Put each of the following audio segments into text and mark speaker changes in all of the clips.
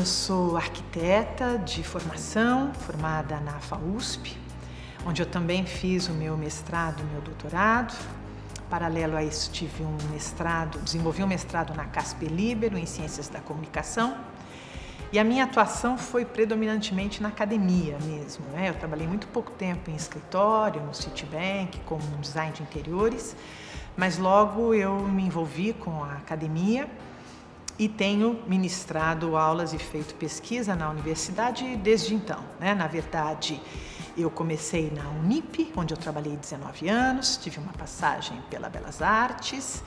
Speaker 1: Eu sou arquiteta de formação, formada na FAUSP, onde eu também fiz o meu mestrado e o meu doutorado. Paralelo a isso, desenvolvi um mestrado na Casper Libero em Ciências da Comunicação. E a minha atuação foi predominantemente na academia mesmo, né? Eu trabalhei muito pouco tempo em escritório, no Citibank, como design de interiores, mas logo eu me envolvi com a academia e tenho ministrado aulas e feito pesquisa na universidade desde então, né? Na verdade, eu comecei na Unip, onde eu trabalhei 19 anos, tive uma passagem pela Belas Artes,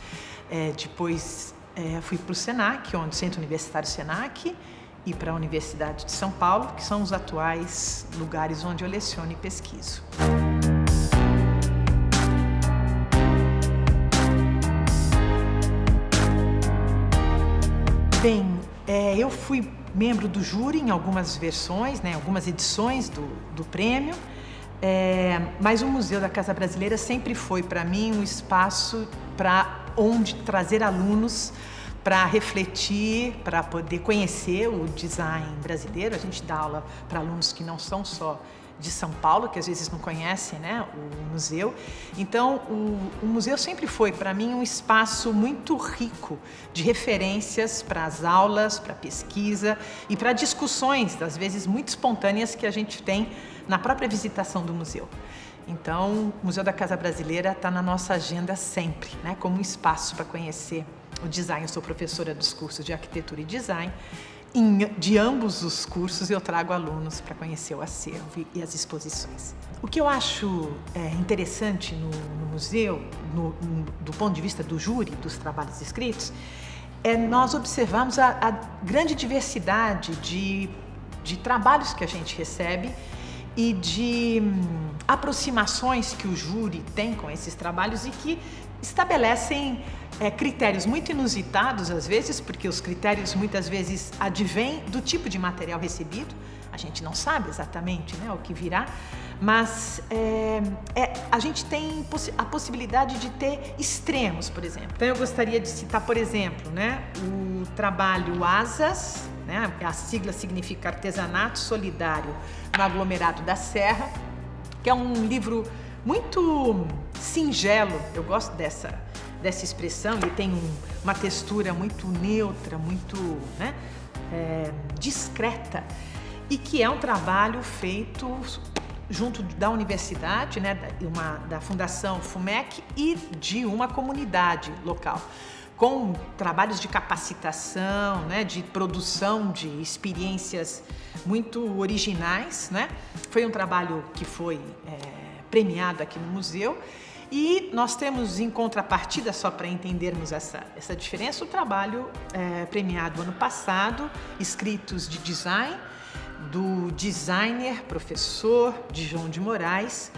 Speaker 1: depois fui para o Senac, Centro Universitário Senac, e para a Universidade de São Paulo, que são os atuais lugares onde eu leciono e pesquiso. Bem, eu fui membro do júri em algumas versões, né, algumas edições do prêmio, mas o Museu da Casa Brasileira sempre foi para mim um espaço para onde trazer alunos para refletir, para poder conhecer o design brasileiro. A gente dá aula para alunos que não são só de São Paulo, que às vezes não conhecem, né, o museu. Então, o museu sempre foi, para mim, um espaço muito rico de referências para as aulas, para a pesquisa e para discussões, às vezes muito espontâneas, que a gente tem na própria visitação do museu. Então, o Museu da Casa Brasileira está na nossa agenda sempre, né, como um espaço para conhecer o design. Eu sou professora dos cursos de arquitetura e design. De ambos os cursos eu trago alunos para conhecer o acervo e as exposições. O que eu acho interessante no museu, do ponto de vista do júri, dos trabalhos escritos, é nós observarmos a grande diversidade de trabalhos que a gente recebe e de aproximações que o júri tem com esses trabalhos e que estabelecem critérios muito inusitados às vezes, porque os critérios muitas vezes advêm do tipo de material recebido. A gente não sabe exatamente, né, o que virá, mas a gente tem a possibilidade de ter extremos, por exemplo. Então eu gostaria de citar, por exemplo, né, o trabalho ASAS, né, a sigla significa Artesanato Solidário no Aglomerado da Serra, que é um livro muito singelo. Eu gosto dessa expressão. Ele tem uma textura muito neutra, muito, né, discreta, e que é um trabalho feito junto da universidade, né, da Fundação FUMEC e de uma comunidade local, com trabalhos de capacitação, né, de produção de experiências muito originais, né? Foi um trabalho que foi premiado aqui no museu. E nós temos, em contrapartida, só para entendermos essa diferença, o trabalho premiado ano passado, Escritos de Design, do designer, professor Dijon de Moraes,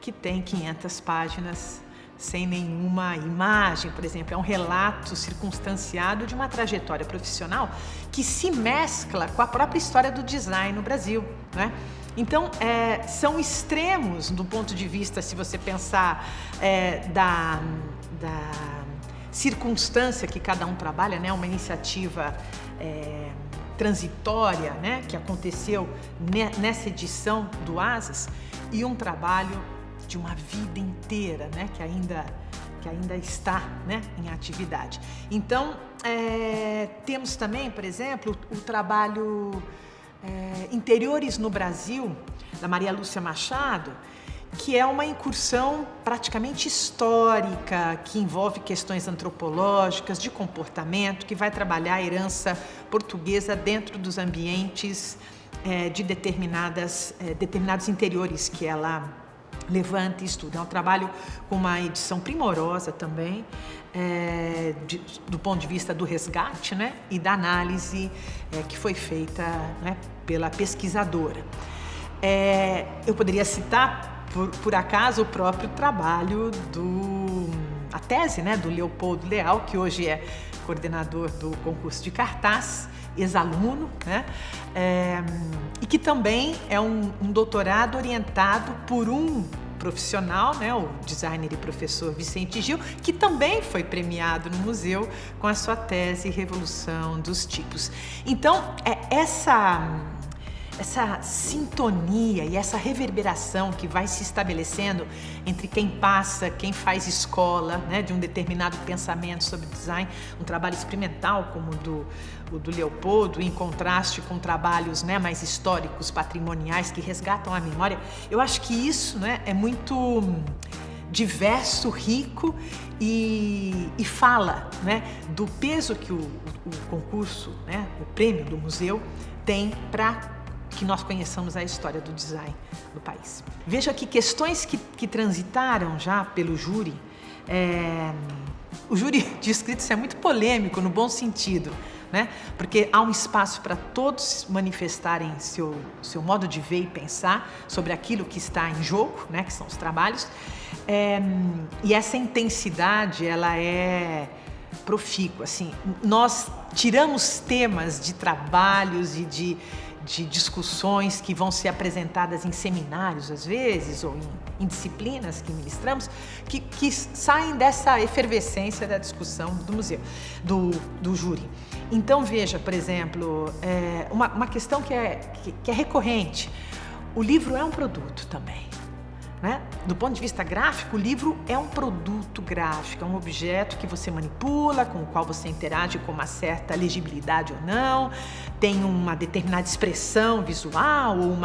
Speaker 1: que tem 500 páginas sem nenhuma imagem, por exemplo. É um relato circunstanciado de uma trajetória profissional que se mescla com a própria história do design no Brasil, né? Então, são extremos do ponto de vista, se você pensar, da circunstância que cada um trabalha, né? Uma iniciativa transitória, né? Que aconteceu nessa edição do ASAS, e um trabalho de uma vida inteira, né? Que ainda está, né, em atividade. Então, temos também, por exemplo, o trabalho Interiores no Brasil, da Maria Lúcia Machado, que é uma incursão praticamente histórica, que envolve questões antropológicas, de comportamento, que vai trabalhar a herança portuguesa dentro dos ambientes de determinados interiores que ela levanta e estuda. É um trabalho com uma edição primorosa também, do ponto de vista do resgate, né, e da análise que foi feita, né, pela pesquisadora. Eu poderia citar, por acaso, o próprio trabalho a tese, né, do Leopoldo Leal, que hoje é coordenador do concurso de cartaz, ex-aluno, né, e que também é um doutorado orientado por um profissional, né, o designer e professor Vicente Gil, que também foi premiado no museu com a sua tese Revolução dos Tipos. Então, essa sintonia e essa reverberação que vai se estabelecendo entre quem passa, quem faz escola, né, de um determinado pensamento sobre design, um trabalho experimental como o do Leopoldo, em contraste com trabalhos, né, mais históricos, patrimoniais, que resgatam a memória. Eu acho que isso, né, é muito diverso, rico e fala, né, do peso que o concurso, né, o prêmio do museu tem para que nós conheçamos a história do design do país. Veja que questões que transitaram já pelo júri, o júri de inscritos é muito polêmico no bom sentido, né? Porque há um espaço para todos manifestarem seu modo de ver e pensar sobre aquilo que está em jogo, né? Que são os trabalhos, e essa intensidade, ela é profícua, assim. Nós tiramos temas de trabalhos e de discussões que vão ser apresentadas em seminários, às vezes, ou em disciplinas que ministramos, que saem dessa efervescência da discussão do museu, do júri. Então, veja, por exemplo, uma questão que é recorrente. O livro é um produto também, né? Do ponto de vista gráfico, o livro é um produto gráfico, é um objeto que você manipula, com o qual você interage com uma certa legibilidade ou não, tem uma determinada expressão visual ou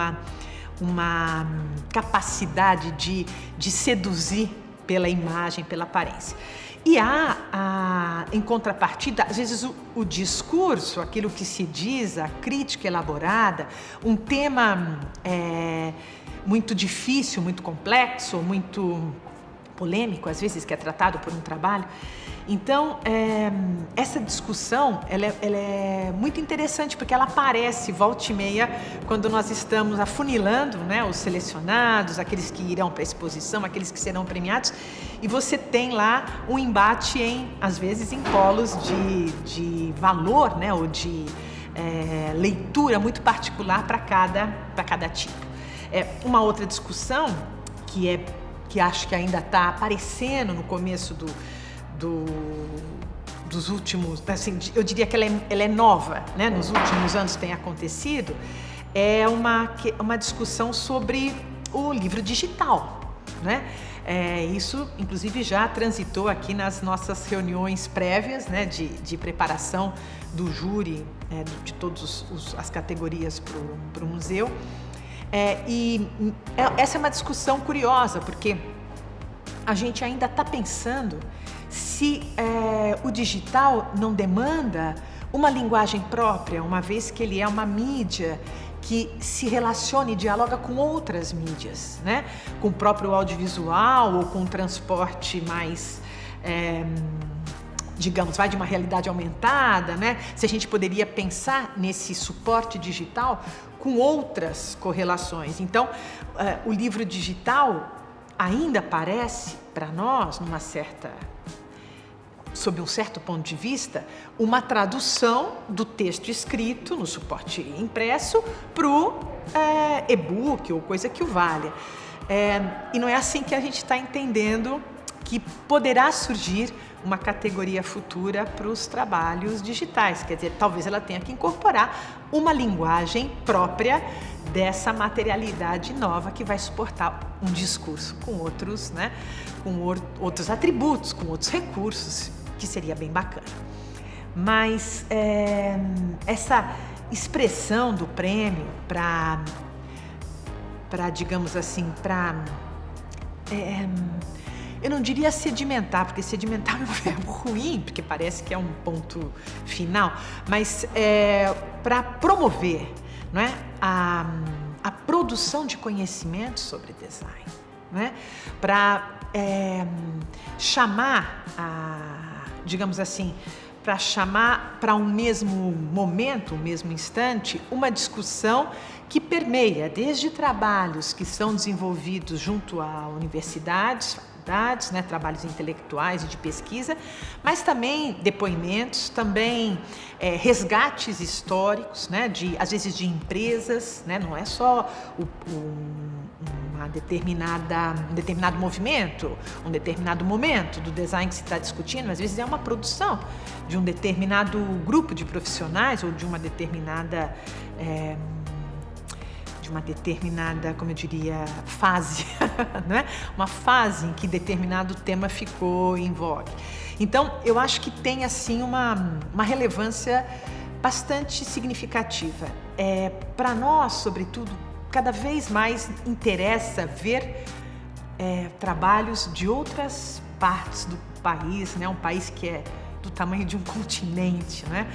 Speaker 1: uma capacidade de seduzir pela imagem, pela aparência. E há, em contrapartida, às vezes o discurso, aquilo que se diz, a crítica elaborada, um tema muito difícil, muito complexo, muito polêmico, às vezes, que é tratado por um trabalho. Então, essa discussão, ela é muito interessante, porque ela aparece volta e meia quando nós estamos afunilando, né, os selecionados, aqueles que irão para a exposição, aqueles que serão premiados, e você tem lá um embate, às vezes, em polos de valor, né, ou de leitura muito particular para cada tipo. Uma outra discussão que acho que ainda está aparecendo no começo dos últimos, assim, eu diria que ela é nova, né? Nos últimos anos tem acontecido, é uma discussão sobre o livro digital, né? Isso, inclusive, já transitou aqui nas nossas reuniões prévias, né, de preparação do júri, de todas as categorias para o museu. Essa é uma discussão curiosa, porque a gente ainda está pensando se o digital não demanda uma linguagem própria, uma vez que ele é uma mídia que se relaciona e dialoga com outras mídias, né? Com o próprio audiovisual ou com o transporte mais, digamos, vai de uma realidade aumentada, né? Se a gente poderia pensar nesse suporte digital com outras correlações. Então, o livro digital ainda parece, para nós, sob um certo ponto de vista, uma tradução do texto escrito no suporte impresso para o e-book ou coisa que o valha. E não é assim que a gente está entendendo que poderá surgir uma categoria futura para os trabalhos digitais. Quer dizer, talvez ela tenha que incorporar uma linguagem própria dessa materialidade nova que vai suportar um discurso com outros, né, com outros atributos, com outros recursos, que seria bem bacana. Mas essa expressão do prêmio para digamos assim, eu não diria sedimentar, porque sedimentar é um verbo ruim, porque parece que é um ponto final, mas para promover, não é, a produção de conhecimento sobre design, não é? Para chamar, digamos assim, para chamar para um mesmo momento, um mesmo instante, uma discussão que permeia desde trabalhos que são desenvolvidos junto a universidades, faculdades, né, trabalhos intelectuais e de pesquisa, mas também depoimentos, também resgates históricos, né, às vezes de empresas, né, não é só um determinado movimento, um determinado momento do design que se está discutindo. Às vezes é uma produção de um determinado grupo de profissionais ou de uma determinada, como eu diria, fase, né? Uma fase em que determinado tema ficou em vogue. Então, eu acho que tem assim uma relevância bastante significativa. Para nós, sobretudo, cada vez mais interessa ver trabalhos de outras partes do país, né? Um país que é do tamanho de um continente, né?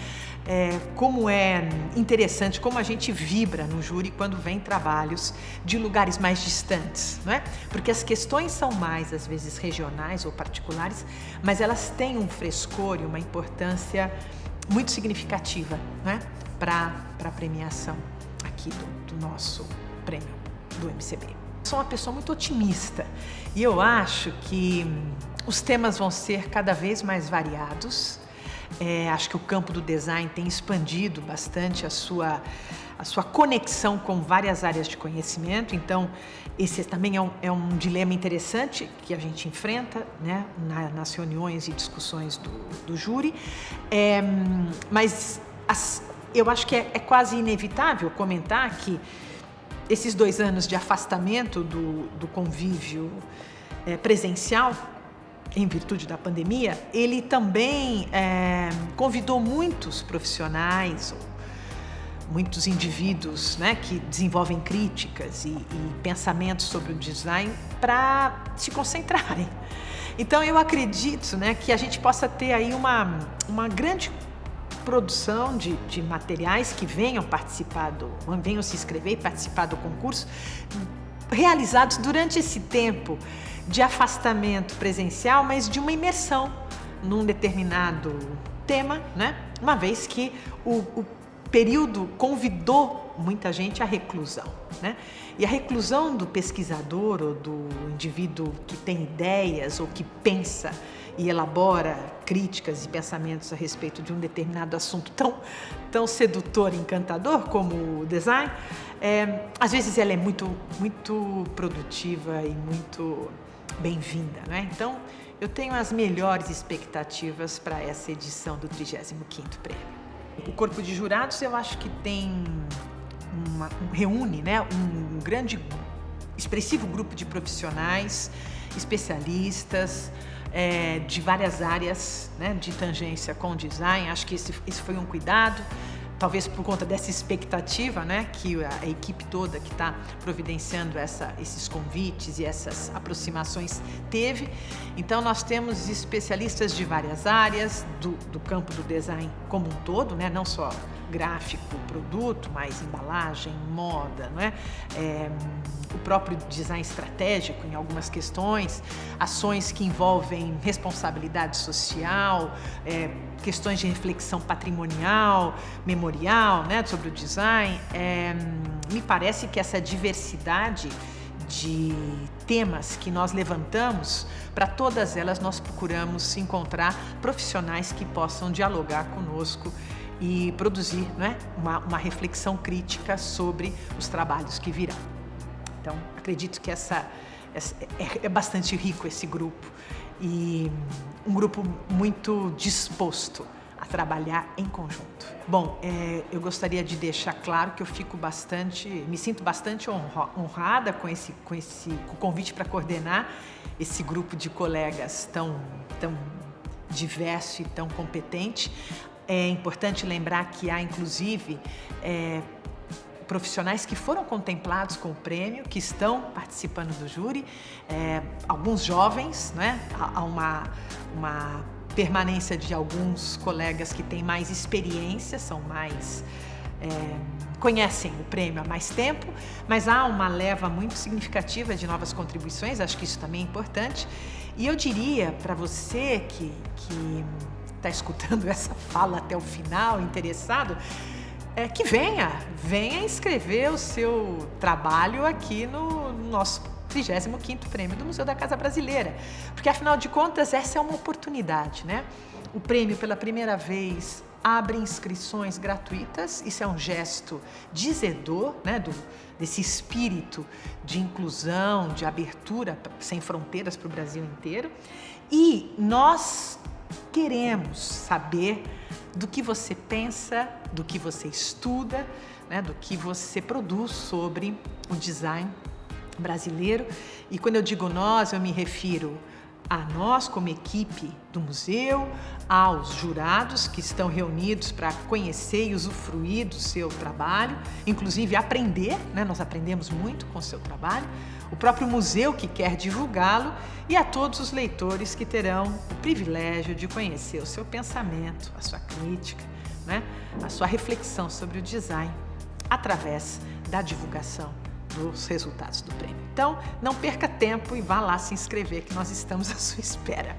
Speaker 1: Como é interessante, como a gente vibra no júri quando vem trabalhos de lugares mais distantes, né? Porque as questões são mais, às vezes, regionais ou particulares, mas elas têm um frescor e uma importância muito significativa, né? Para a premiação aqui do nosso prêmio do MCB. Sou uma pessoa muito otimista e eu acho que os temas vão ser cada vez mais variados. Acho que o campo do design tem expandido bastante a sua conexão com várias áreas de conhecimento. Então, esse também é um dilema interessante que a gente enfrenta, né, nas reuniões e discussões do júri. Mas eu acho que é quase inevitável comentar que esses 2 anos de afastamento do convívio presencial, em virtude da pandemia, ele também convidou muitos profissionais, muitos indivíduos, né, que desenvolvem críticas e pensamentos sobre o design para se concentrarem. Então, eu acredito, né, que a gente possa ter aí uma grande produção de materiais que venham se inscrever e participar do concurso, realizados durante esse tempo de afastamento presencial, mas de uma imersão num determinado tema, né? Uma vez que o período convidou muita gente à reclusão, né? E a reclusão do pesquisador ou do indivíduo que tem ideias ou que pensa e elabora críticas e pensamentos a respeito de um determinado assunto tão sedutor e encantador como o design, às vezes ela é muito, muito produtiva e muito bem-vinda, né? Então, eu tenho as melhores expectativas para essa edição do 35º Prêmio. O corpo de jurados, eu acho que reúne, né, um grande, expressivo grupo de profissionais, especialistas, de várias áreas, né, de tangência com o design. Acho que esse foi um cuidado, talvez por conta dessa expectativa, né, que a equipe toda que está providenciando esses convites e essas aproximações teve. Então, nós temos especialistas de várias áreas do campo do design como um todo, né, não só gráfico, produto, mas embalagem, moda, né? O próprio design estratégico em algumas questões, ações que envolvem responsabilidade social, questões de reflexão patrimonial, memorial, né, sobre o design. Me parece que essa diversidade de temas que nós levantamos, para todas elas nós procuramos encontrar profissionais que possam dialogar conosco e produzir, né, uma reflexão crítica sobre os trabalhos que virão. Então, acredito que é bastante rico esse grupo e um grupo muito disposto a trabalhar em conjunto. Bom, eu gostaria de deixar claro que me sinto bastante honrada com o convite para coordenar esse grupo de colegas tão diverso e tão competente. É importante lembrar que há, inclusive, profissionais que foram contemplados com o prêmio, que estão participando do júri, alguns jovens, né? Há uma permanência de alguns colegas que têm mais experiência, conhecem o prêmio há mais tempo, mas há uma leva muito significativa de novas contribuições. Acho que isso também é importante. E eu diria para você que está escutando essa fala até o final, interessado, que venha escrever o seu trabalho aqui no nosso 35º Prêmio do Museu da Casa Brasileira, porque afinal de contas essa é uma oportunidade, né? O prêmio pela primeira vez abre inscrições gratuitas. Isso é um gesto dizedor, né, desse espírito de inclusão, de abertura sem fronteiras para o Brasil inteiro. E nós queremos saber do que você pensa, do que você estuda, né, do que você produz sobre o design brasileiro. E quando eu digo nós, eu me refiro a nós como equipe do museu, aos jurados que estão reunidos para conhecer e usufruir do seu trabalho, inclusive aprender, né? Nós aprendemos muito com o seu trabalho, o próprio museu que quer divulgá-lo e a todos os leitores que terão o privilégio de conhecer o seu pensamento, a sua crítica, né? A sua reflexão sobre o design através da divulgação dos resultados do prêmio. Então, não perca tempo e vá lá se inscrever, que nós estamos à sua espera.